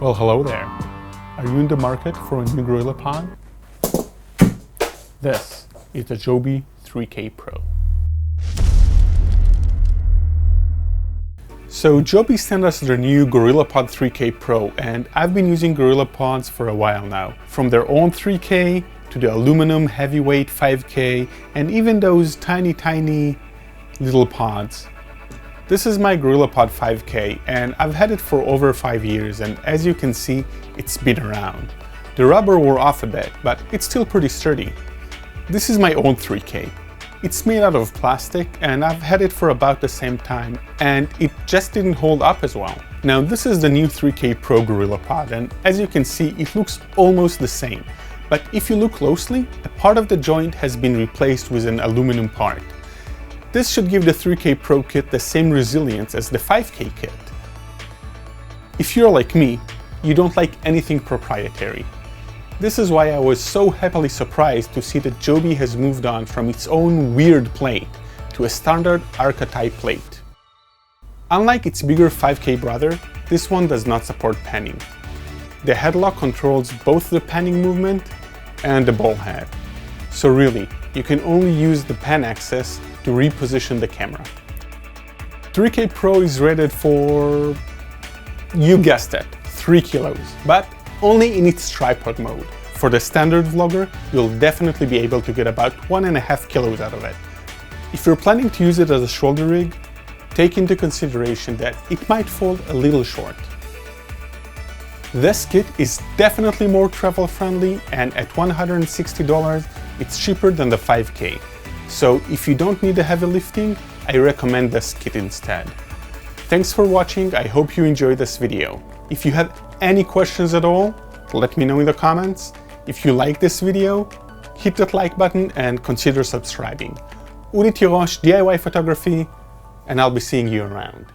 Well, hello there. Are you in the market for a new Gorillapod? This is the Joby 3K Pro. So Joby sent us their new Gorillapod 3K Pro, and I've been using Gorillapods for a while now. From their own 3K to the aluminum heavyweight 5K and even those tiny little pods. This is my Gorillapod 5K and I've had it for over 5 years, and as you can see, it's been around. The rubber wore off a bit, but it's still pretty sturdy. This is my own 3K. It's made out of plastic and I've had it for about the same time, and it just didn't hold up as well. Now this is the new 3K Pro Gorillapod, and as you can see, it looks almost the same. But if you look closely, a part of the joint has been replaced with an aluminum part. This should give the 3K Pro kit the same resilience as the 5K kit. If you're like me, you don't like anything proprietary. This is why I was so happily surprised to see that Joby has moved on from its own weird plate to a standard Arca-type plate. Unlike its bigger 5K brother, this one does not support panning. The headlock controls both the panning movement and the ball head. So really, you can only use the pan axis to reposition the camera. 3K Pro is rated for, you guessed it, 3 kilos, but only in its tripod mode. For the standard vlogger, you'll definitely be able to get about 1.5 kilos out of it. If you're planning to use it as a shoulder rig, take into consideration that it might fall a little short. This kit is definitely more travel friendly, and at $160, it's cheaper than the 5K. So if you don't need the heavy lifting, I recommend this kit instead. Thanks for watching, I hope you enjoyed this video. If you have any questions at all, let me know in the comments. If you like this video, hit that like button and consider subscribing. Uri Tirosh, DIY Photography, and I'll be seeing you around.